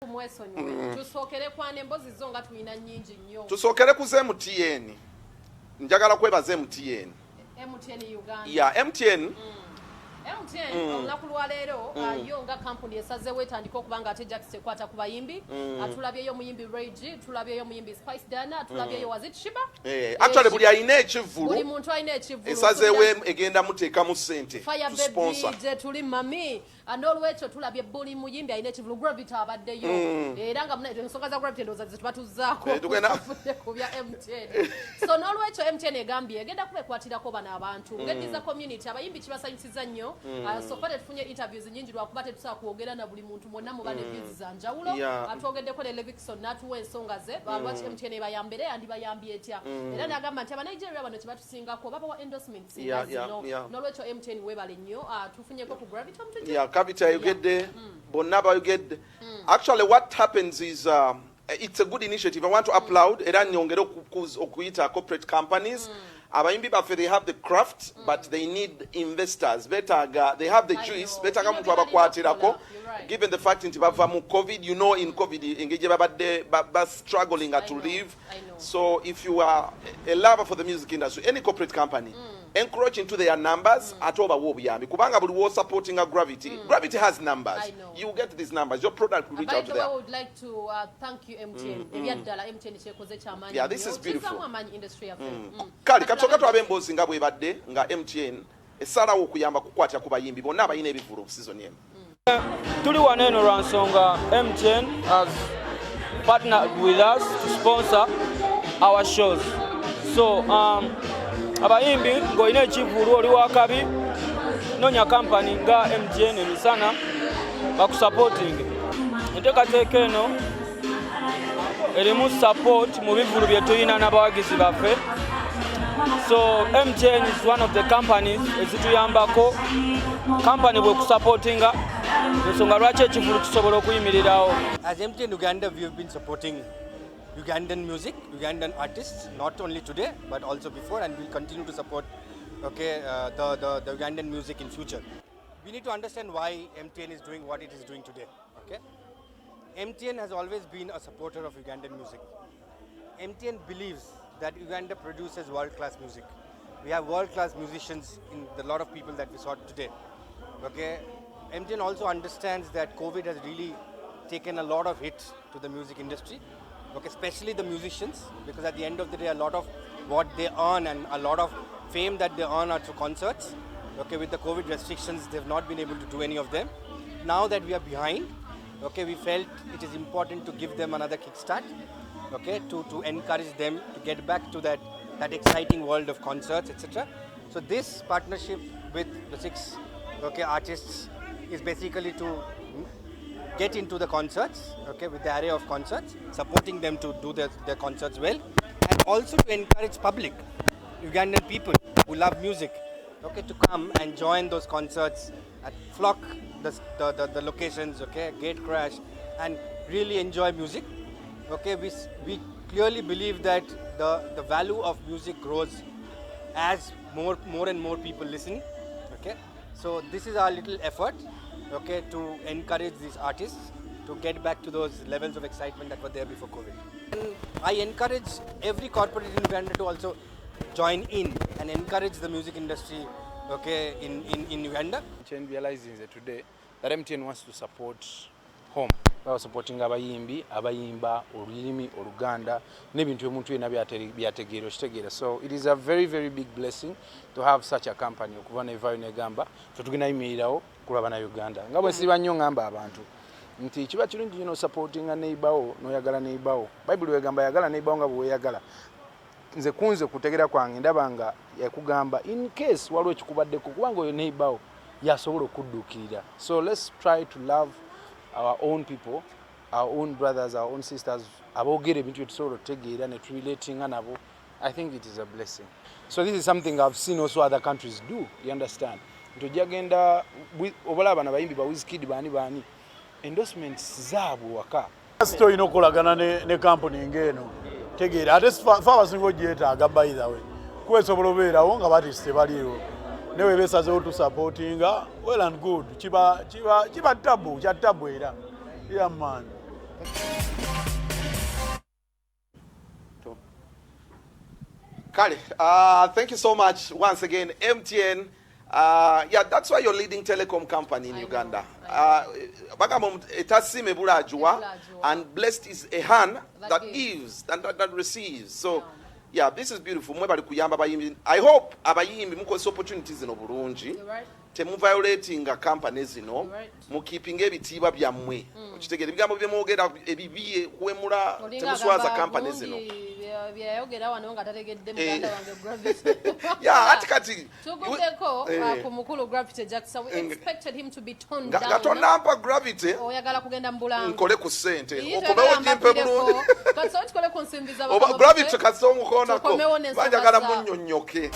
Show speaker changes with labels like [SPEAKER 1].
[SPEAKER 1] mwesonyiwe tusokere kwane mbozi zo nga tulina nnyingi nnyo
[SPEAKER 2] tusokere ku MTN njagala kwebaza MTN
[SPEAKER 1] Uganda
[SPEAKER 2] ya MTN
[SPEAKER 1] MTN olunaku lwa leero yo nga kampuni esazeewo etandika okuba nga ate Jackson ekwata ku bayimbi tulabyeyo muyimbi Rage tulabyeyo muyimbi Spice Dana tulabyeyo Wazit Shiba
[SPEAKER 2] actually buli alina ekivvulu
[SPEAKER 1] buli muntu alina ekivvulu
[SPEAKER 2] esazeewo egenda muteekamu ssente
[SPEAKER 1] Fire Baby je tuli mami andolwekyo tulabye buli muyimbi alina ekivvulu Gravity abaddeyo era nga muna ensonga za Gravity ndoza zitubatuzaako ku bya MTN so n'olwekyo MTN egambye egenda kubekwatirako bano abantu ng'eddiza community abayimbi kibasanyusiza nnyo so far tufunye interviews nyingi lwakuba tetusobola kwogera na buli muntu mwonna mu bane views za njawulo atwogeddeko ne Levikson n'atuwa ensonga ze lwaki MTN ebayambere andibayambye etya era n'agamba nti Abanigeria bano kibatusingako babawa endorsements n'olwekyo MTN webale nnyo tufunyeko ku Gravity
[SPEAKER 2] Capital you get there Bonaba you get there. Actually what happens is it's a good initiative. I want to applaud era nyongera okuyita corporate companies Abayimbi baffe they have the craft but they need investors betaga they have the juice betaga muntu abakwatirako given the fact nti bava mu COVID you know in COVID engage babadde struggling to live so if you are a lover for the music industry any corporate company encroach into their numbers atoba wobuyambi kubanga buli wo supporting a Gravity has numbers you get these numbers your product will reach out to them.
[SPEAKER 1] I would like to thank you MTN ebyadala MTN chekoze chamanyi
[SPEAKER 2] yeah this is beautiful
[SPEAKER 1] industry
[SPEAKER 2] kali katoka twabembozi nga bwe badde nga MTN esalawo okuyamba kukwatya ku bayimbi bonna abayina ebivulu season emu
[SPEAKER 3] tuli waneno lwansonga MTN has partnered with us to sponsor our shows so abayimbi ng'olina ekivvulu oli wakabi nonya kampani nga MTN emisana bakusupporting enteekateeka eno erimu support mu bivvulu bye tulina n'abawagizi baffe so MTN is one of the companies ezituyambako company bwe kusupportinga ensonga lwaki ekivvulu kisobola okuyimirirawo.
[SPEAKER 4] As MTN Uganda we have been supporting Ugandan music, Ugandan artists, not only today but also before, and we'll continue to support the Ugandan music in future. We need to understand why MTN is doing what it is doing today. Okay, MTN has always been a supporter of Ugandan music. MTN believes that Uganda produces world-class music. We have world-class musicians in the lot of people that we saw today. Okay, MTN also understands that COVID has really taken a lot of hits to the music industry. Okay, especially the musicians, because at the end of the day, a lot of what they earn and a lot of fame that they earn are through concerts. Okay, with the COVID restrictions, they've not been able to do any of them. Now that we are behind, okay, we felt it is important to give them another kickstart. Okay, to encourage them to get back to that exciting world of concerts, etc. So this partnership with the 6 artists is basically to get into the concerts, okay, with the array of concerts, supporting them to do their concerts well, and also to encourage public, Ugandan people who love music, okay, to come and join those concerts, and flock the locations, okay, gate crash, and really enjoy music. Okay, we clearly believe that the value of music grows as more and more people listen. Okay, so this is our little effort. Okay, to encourage these artists to get back to those levels of excitement that were there before COVID. And I encourage every corporate in Uganda to also join in and encourage the music industry, okay, in Uganda.
[SPEAKER 5] MTN realizes that today that MTN wants to support home. We are supporting Abayimbi, Abayimba, Olulimi, Oluganda, n'ebintu omuntu yena byategeera okitegeera. So it is a very, very big blessing to have such a company okuba nevayo negamba tetugenda yimirirawo kulaba na Uganda. Nga bwe siba nnyo ngamba abantu nti kiba kirungi nnyo supportinga neighbor n'oyagala neighbor. Bible wegamba yagala neighbor nga bwe weyagala. Nze kunze kutegeera kwange ndaba nga yakugamba in case waliwo ekikubaddeko kubanga oyo neighbor yasobola okudduukirira. So let's try to love our own people, our own brothers, our own sisters, abogere bintu tusobola otegeera ne relating nabo. I think it is a blessing. So this is something I've seen also other countries do, you understand. Tojagenda obalaba na bayimbi ba Wizkid bani endorsements zaabwe waka.
[SPEAKER 6] Sito ino kolagana ne company ngeno. Tegeera ate fa singo gyetaaga by the way. Kwesobola obeerawo nga batiste baliwo. Newe besazewo to supportinga well and good. Chiba tabu, cha tabu era. Yeah man.
[SPEAKER 2] Kale, thank you so much once again, MTN. Yeah, that's why you're leading telecom company in Uganda. And blessed is a hand that gives and that receives. So, yeah, this is beautiful. I hope Abayimbi mukoze opportunities in Oburunji. Temu violating companies, you know, mu keeping ebitiibwa byammwe. Okitegere bigambo bye mwogera ebibiye kuwemula temuswaza companies, you know.
[SPEAKER 1] Byayogera wano nga tategedde muganda wange Gravity.
[SPEAKER 2] Yeah, ati kati
[SPEAKER 1] tugudeko ku mukulu Gravity Jackson, we expected him to be toned down.
[SPEAKER 2] Gatonampa Gravity.
[SPEAKER 1] Oyagala kugenda mbulanga.
[SPEAKER 2] Nkole ku ssente. Okomewo jimpe bulungi.
[SPEAKER 1] Katso tukole ku nsimbiza
[SPEAKER 2] Gravity kasongo konako. Bajagala munnyonnyoke.